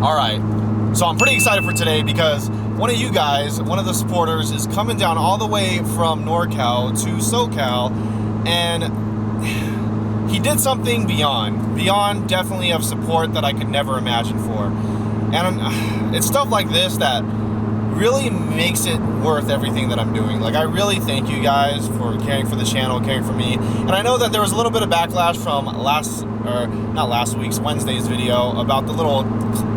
All right, so I'm pretty excited for today because one of you guys, one of the supporters, is coming down all the way from NorCal to SoCal, and he did something beyond definitely of support that I could never imagine for. And it's stuff like this that really makes it worth everything that I'm doing. Like, I really thank you guys for caring for the channel, caring for me. And I know that there was a little bit of backlash from Wednesday's video about the little,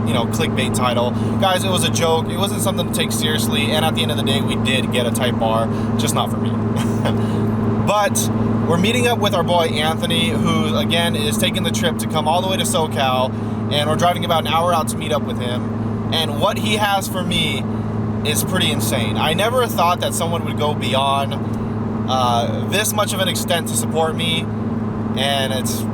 you know, clickbait title. Guys, it was a joke. It wasn't something to take seriously. And at the end of the day, we did get a Type R, just not for me. But we're meeting up with our boy Anthony, who again is taking the trip to come all the way to SoCal, and we're driving about an hour out to meet up with him. And what he has for me is pretty insane. I never thought that someone would go beyond this much of an extent to support me, and it's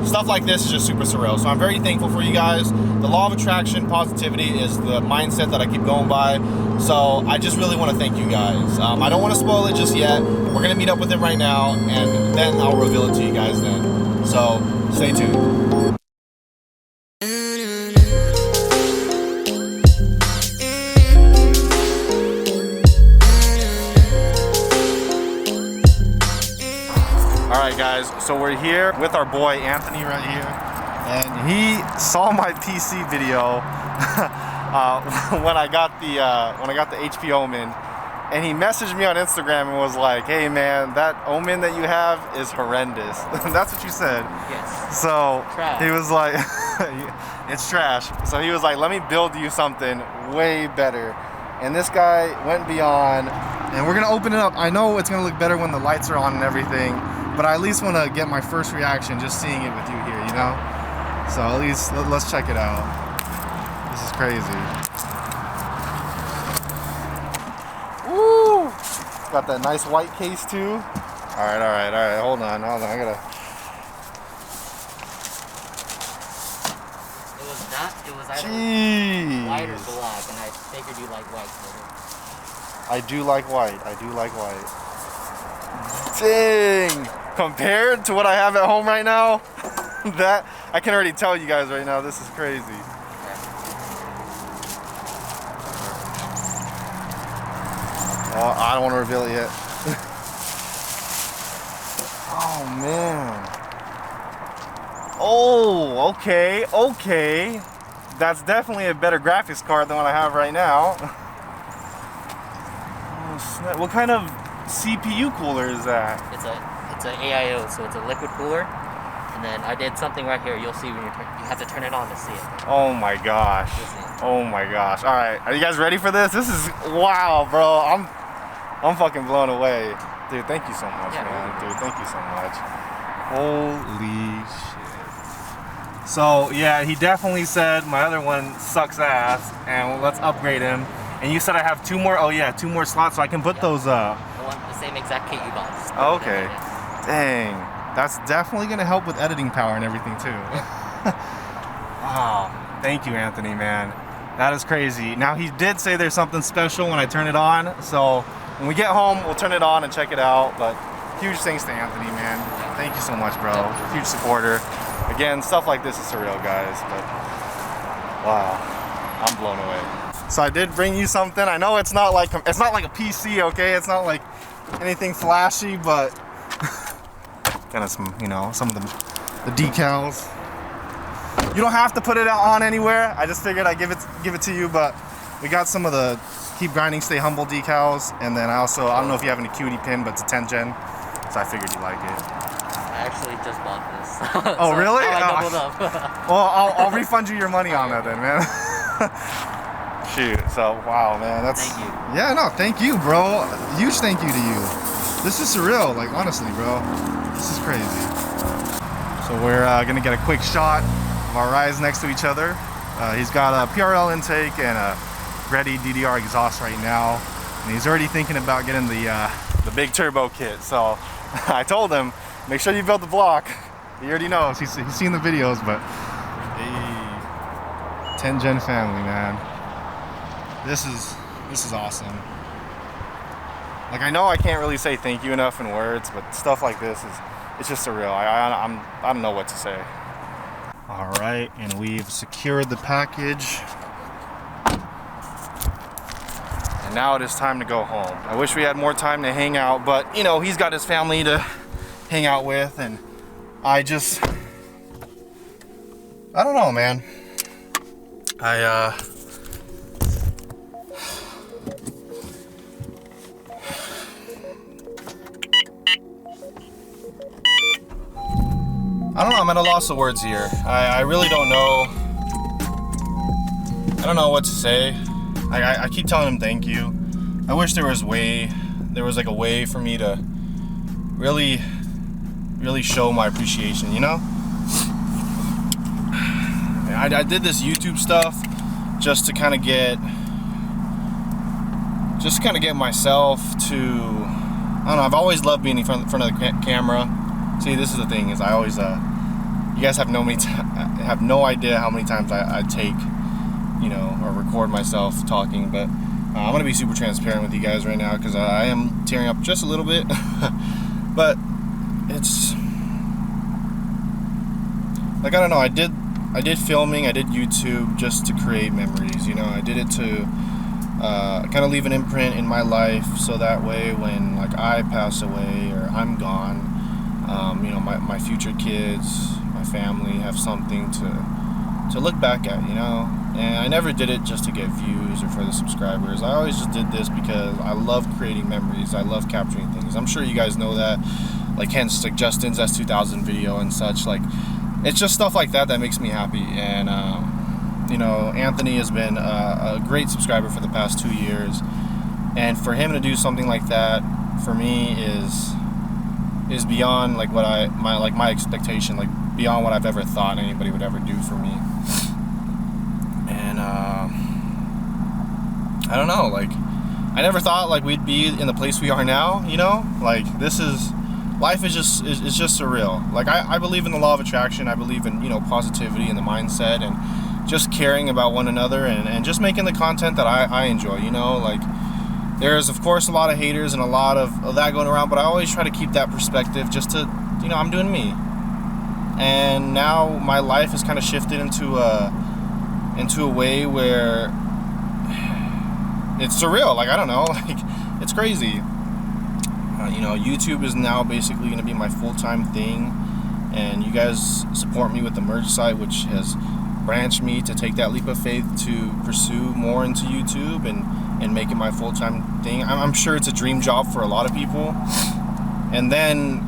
stuff like this is just super surreal. So I'm very thankful for you guys. The law of attraction, positivity is the mindset that I keep going by. So I just really want to thank you guys. I don't want to spoil it just yet. We're gonna meet up with him right now, and then I'll reveal it to you guys then. So stay tuned. Alright guys, so we're here with our boy Anthony right here, and he saw my PC video when I got the HP Omen, and he messaged me on Instagram and was like, "Hey man, that Omen that you have is horrendous." That's what you said. Yes. So trash. He was like, "It's trash." So he was like, "Let me build you something way better." And this guy went beyond, and we're gonna open it up. I know it's gonna look better when the lights are on and everything, but I at least want to get my first reaction just seeing it with you here, you know? So at least let's check it out. This is crazy. Woo! Got that nice white case too. All right. Hold on. I gotta. It was either white or black, and I figured you like white better. I do like white. Dang! Compared to what I have at home right now, that I can already tell you guys right now, this is crazy. Oh, I don't want to reveal it yet. Oh man. Oh, okay. That's definitely a better graphics card than what I have right now. Oh snap. What kind of CPU cooler is that? It's a AIO, so it's a liquid cooler. And then I did something right here. You'll see when you have to turn it on to see it. Oh my gosh. Oh my gosh. All right, are you guys ready for this? This is wow, bro. I'm fucking blown away, dude. Thank you so much, man. Dude, thank you so much. Holy shit. So yeah, he definitely said my other one sucks ass, and let's upgrade him. And you said I have two more. Oh yeah, 2 more slots, so I can put those. The same exact kit you bought. Oh, okay. Dang, that's definitely gonna help with editing power and everything too. Wow, thank you, Anthony, man. That is crazy. Now he did say there's something special when I turn it on, so when we get home, we'll turn it on and check it out. But huge thanks to Anthony, man. Thank you so much, bro. Huge supporter. Again, stuff like this is surreal, guys. But wow, I'm blown away. So I did bring you something. I know it's not like a PC, okay? It's not like anything flashy, but kind of some, you know, some of the decals. You don't have to put it on anywhere. I just figured I'd give it to you, but we got some of the Keep Grinding, Stay Humble decals, and then I don't know if you have any cutie pin, but it's a 10 gen, so I figured you like it. I actually just bought this. Oh, so really? I doubled up. Well, I'll refund you your money on that then, man. Shoot, so wow, man, that's... Thank you. Yeah, no, thank you, bro. Huge thank you to you. This is surreal, like, honestly, bro. This is crazy. So we're gonna get a quick shot of our rides next to each other. He's got a PRL intake and a ready DDR exhaust right now, and he's already thinking about getting the big turbo kit. So I told him, make sure you build the block. He already knows. He's seen the videos, but hey, 10 gen family, man. This is awesome. Like, I know I can't really say thank you enough in words, but stuff like this it's just surreal. I don't know what to say. All right, and we've secured the package. And now it is time to go home. I wish we had more time to hang out, but you know, he's got his family to hang out with, and I don't know, man. I don't know, I'm at a loss of words here. I really don't know. I don't know what to say. I keep telling him thank you. I wish there was like a way for me to really show my appreciation, you know? I did this YouTube stuff just to kind of get myself to, I don't know, I've always loved being in front of the camera. See, this is the thing, is I always, you guys have no idea how many times I take, you know, or record myself talking, but I'm going to be super transparent with you guys right now because I am tearing up just a little bit, but it's, like, I don't know, I did filming, I did YouTube just to create memories, you know, I did it to kind of leave an imprint in my life so that way when, like, I pass away or I'm gone, you know, my future kids, my family have something to look back at, you know. And I never did it just to get views or for the subscribers. I always just did this because I love creating memories. I love capturing things. I'm sure you guys know that, like, hence like Justin's S2000 video and such. Like, it's just stuff like that that makes me happy. And you know, Anthony has been a great subscriber for the past 2 years, and for him to do something like that for me is beyond like my expectation, like beyond what I've ever thought anybody would ever do for me. And I don't know, like, I never thought like we'd be in the place we are now, you know? Like, life is just surreal. Like, I believe in the law of attraction. I believe in, you know, positivity and the mindset and just caring about one another and just making the content that I enjoy, you know? Like, there's, of course, a lot of haters and a lot of that going around, but I always try to keep that perspective just to, you know, I'm doing me. And now my life has kind of shifted into a way where it's surreal. Like, I don't know, like, it's crazy. You know, YouTube is now basically going to be my full-time thing, and you guys support me with the merch site, which has branched me to take that leap of faith to pursue more into YouTube and make it my full-time thing. I'm sure it's a dream job for a lot of people. And then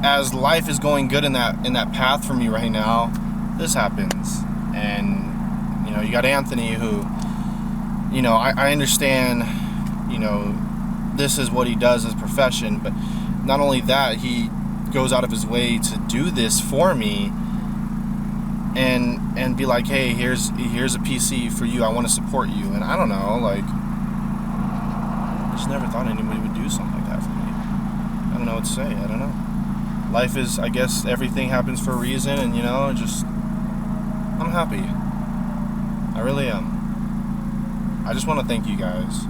as life is going good in that path for me right now, this happens. And you know, you got Anthony who, you know, I understand, you know, this is what he does as profession, but not only that, he goes out of his way to do this for me and be like, hey, here's a PC for you, I want to support you. And I don't know, like, I just never thought anybody would do something like that for me. I don't know what to say. I don't know. Life is, I guess, everything happens for a reason, and, you know, just, I'm happy. I really am. I just want to thank you guys.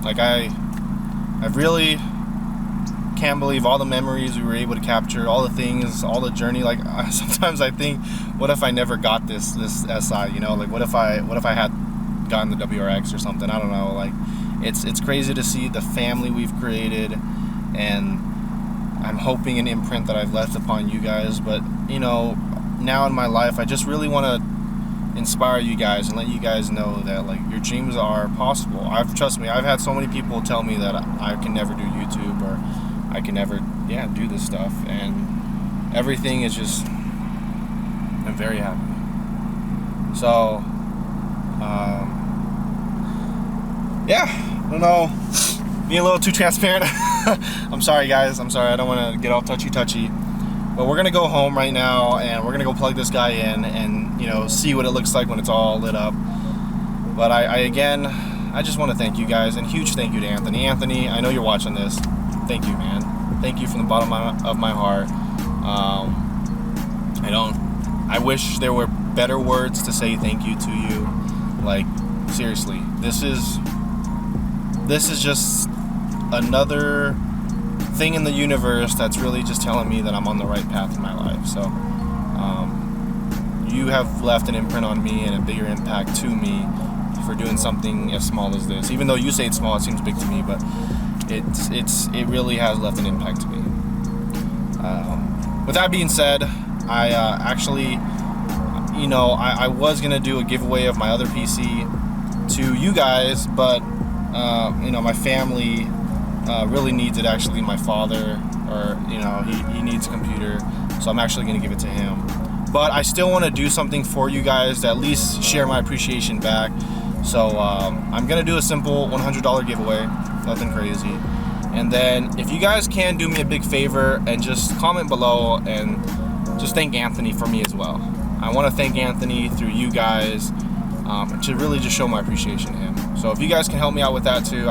Like, I really can't believe all the memories we were able to capture, all the things, all the journey. Like, sometimes I think, what if I never got this SI, you know? Like, what if I had gotten the WRX or something? I don't know. Like, it's crazy to see the family we've created, and I'm hoping an imprint that I've left upon you guys. But, you know, now in my life, I just really want to inspire you guys and let you guys know that, like, your dreams are possible. Trust me, I've had so many people tell me that I can never do YouTube or I can never, do this stuff, and everything is just, I'm very happy. So, I don't know, being a little too transparent. I'm sorry, guys. I'm sorry. I don't want to get all touchy. But we're going to go home right now, and we're going to go plug this guy in and, you know, see what it looks like when it's all lit up. But I just want to thank you guys, and huge thank you to Anthony. Anthony, I know you're watching this. Thank you, man. Thank you from the bottom of my heart. I wish there were better words to say thank you to you. Like, seriously, this is just another thing in the universe that's really just telling me that I'm on the right path in my life. So You have left an imprint on me and a bigger impact to me for doing something as small as this. Even though you say it's small, it seems big to me, but it really has left an impact to me. With that being said, I actually, you know, I was gonna do a giveaway of my other PC to you guys, but you know, my family really needs it. Actually, my father, or you know, he needs a computer, so I'm actually gonna give it to him. But I still want to do something for you guys to at least share my appreciation back. So I'm gonna do a simple $100 giveaway, nothing crazy. And then if you guys can do me a big favor and just comment below and just thank Anthony for me as well. I want to thank Anthony through you guys to really just show my appreciation to him. So if you guys can help me out with that too,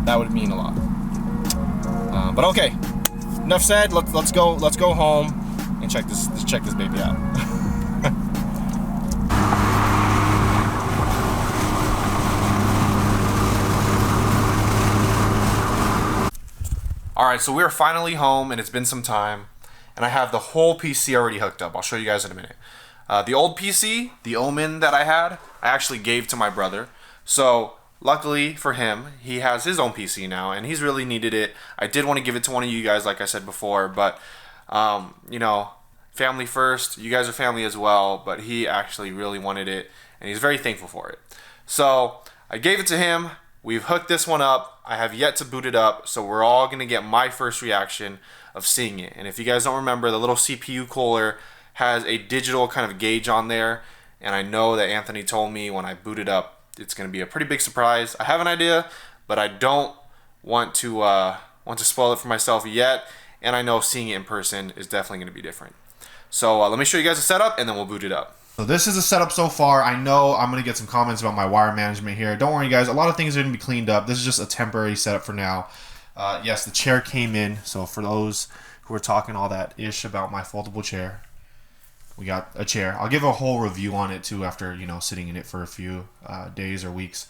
that would mean a lot. But okay, enough said. Let's go home and check this baby out. All right, so we're finally home, and it's been some time, and I have the whole PC already hooked up. I'll show you guys in a minute. The old PC, the Omen that I had, I actually gave to my brother. So luckily for him, he has his own PC now, and he's really needed it. I did want to give it to one of you guys, like I said before, but you know, family first. You guys are family as well, but he actually really wanted it, and he's very thankful for it. So I gave it to him. We've hooked this one up. I have yet to boot it up, so we're all gonna get my first reaction of seeing it. And if you guys don't remember, the little CPU cooler has a digital kind of gauge on there, and I know that Anthony told me when I boot it up, it's gonna be a pretty big surprise. I have an idea, but I don't want to spoil it for myself yet, and I know seeing it in person is definitely gonna be different. So let me show you guys the setup, and then we'll boot it up. So this is the setup so far. I know I'm going to get some comments about my wire management here. Don't worry, guys. A lot of things are going to be cleaned up. This is just a temporary setup for now. Yes, the chair came in. So for those who are talking all that ish about my foldable chair, we got a chair. I'll give a whole review on it too after, you know, sitting in it for a few days or weeks.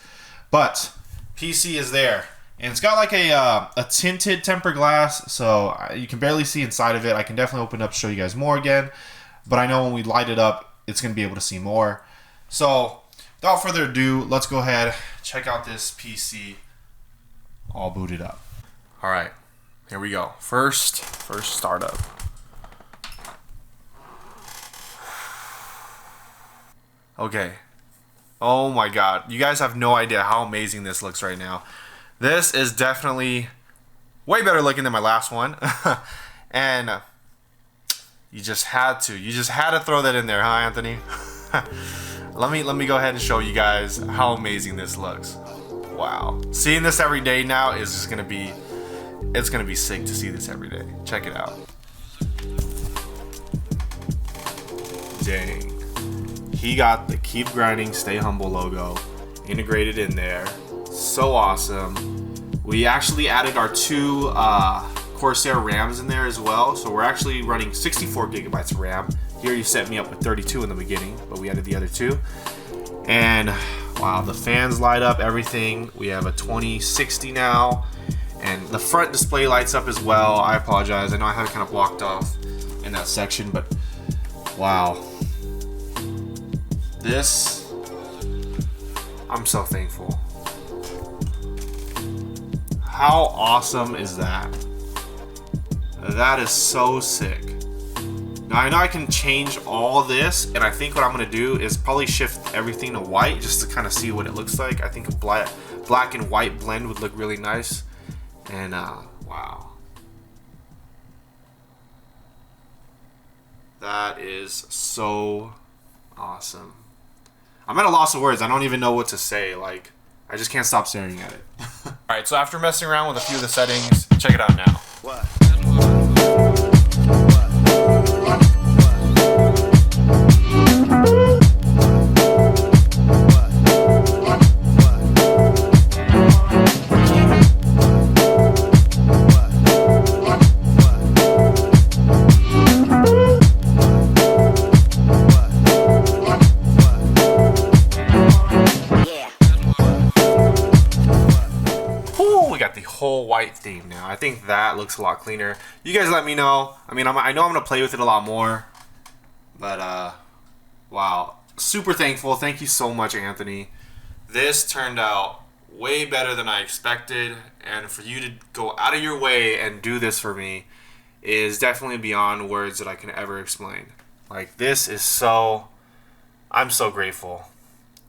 But PC is there. And it's got like a tinted tempered glass, so you can barely see inside of it. I can definitely open it up to show you guys more again. But I know when we light it up, it's going to be able to see more. So without further ado, let's go ahead, check out this PC all booted up. All right, here we go. First startup. Okay. Oh my God. You guys have no idea how amazing this looks right now. This is definitely way better looking than my last one. And you just had to throw that in there, huh, Anthony? let me go ahead and show you guys how amazing this looks. Wow. Seeing this every day now is just gonna be, it's gonna be sick to see this every day. Check it out. Dang. He got the Keep Grinding, Stay Humble logo integrated in there. So awesome. We actually added our two Corsair RAMs in there as well, so we're actually running 64 gigabytes of RAM. Here you set me up with 32 in the beginning, but we added the other two. And wow, the fans light up everything. We have a 2060 now, and the front display lights up as well. I apologize, I know I have it kind of blocked off in that section, but wow, this, I'm so thankful. How awesome is that? That is so sick. Now I know I can change all this, and I think what I'm gonna do is probably shift everything to white just to kind of see what it looks like. I think a black and white blend would look really nice. And wow. That is so awesome. I'm at a loss of words. I don't even know what to say. Like, I just can't stop staring at it. Alright, so after messing around with a few of the settings, check it out now. What? Whole white theme now. I think that looks a lot cleaner. You guys let me know. I mean, I know I'm gonna play with it a lot more. But wow, super thankful. Thank you so much, Anthony. This turned out way better than I expected, and for you to go out of your way and do this for me is definitely beyond words that I can ever explain. Like, this is so, I'm so grateful.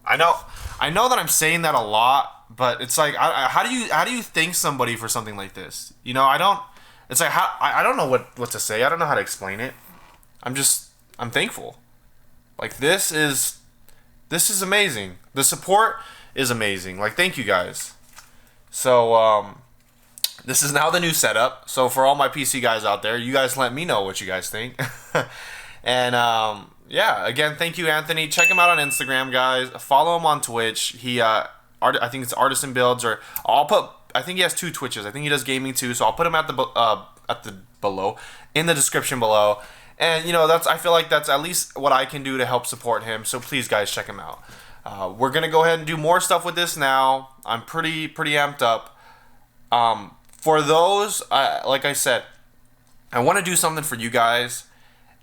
I know that I'm saying that a lot, but it's like, how do you thank somebody for something like this? You know, it's like, I don't know what to say. I don't know how to explain it. I'm thankful. Like, this is amazing. The support is amazing. Like, thank you guys. So, this is now the new setup. So for all my PC guys out there, you guys let me know what you guys think. And, yeah, again, thank you, Anthony. Check him out on Instagram, guys. Follow him on Twitch. I think it's Artisan Builds, or I think he has 2 Twitches. I think he does gaming too, so I'll put him at the below, in the description below. And, you know, I feel like that's at least what I can do to help support him. So please, guys, check him out. We're gonna go ahead and do more stuff with this now. I'm pretty amped up. For those, like I said, I want to do something for you guys,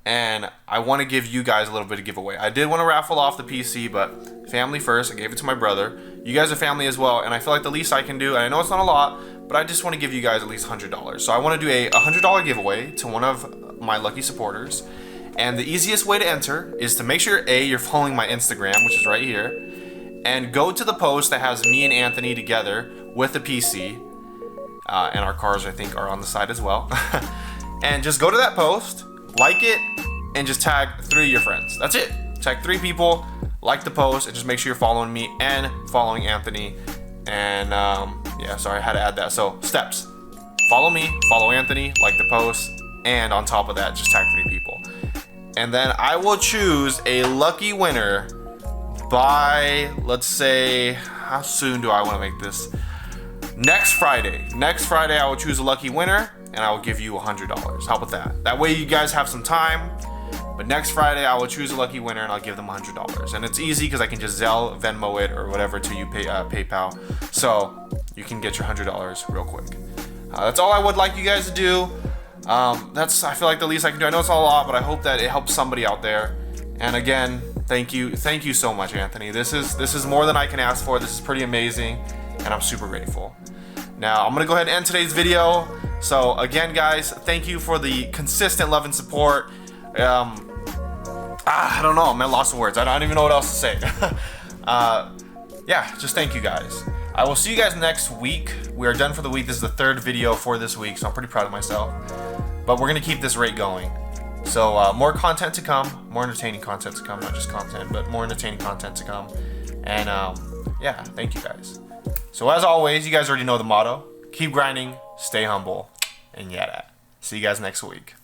and I want to give you guys a little bit of giveaway. I did want to raffle off the PC, but family first. I gave it to my brother. You guys are family as well, and I feel like the least I can do, and I know it's not a lot, but I just want to give you guys at least $100. So I want to do a $100 giveaway to one of my lucky supporters. And the easiest way to enter is to make sure you're following my Instagram, which is right here, and go to the post that has me and Anthony together with the PC, and our cars, I think, are on the side as well. And just go to that post, like it, and just tag 3 of your friends. That's it. Tag 3 people, like the post, and just make sure you're following me and following Anthony. And yeah, sorry, I had to add that. So steps: follow me, follow Anthony, like the post, and on top of that, just tag 3 people. And then I will choose a lucky winner by, let's say, how soon do I want to make this? Next Friday. Next Friday, I will choose a lucky winner, and I will give you $100. How about that? That way you guys have some time. But next Friday, I will choose a lucky winner, and I'll give them $100. And it's easy because I can just Zelle, Venmo it, or whatever to you, PayPal. So you can get your $100 real quick. That's all I would like you guys to do. I feel like the least I can do. I know it's not a lot, but I hope that it helps somebody out there. And again, thank you so much, Anthony. This is more than I can ask for. This is pretty amazing, and I'm super grateful. Now I'm gonna go ahead and end today's video. So again, guys, thank you for the consistent love and support. I don't know, I'm at loss of words. I don't even know what else to say. Yeah, just thank you guys. I will see you guys next week. We are done for the week. This is the 3rd video for this week, so I'm pretty proud of myself. But we're gonna keep this rate going. So more content to come, more entertaining content to come, not just content, but more entertaining content to come. And yeah, thank you guys. So as always, you guys already know the motto: keep grinding, stay humble, and yet. See you guys next week.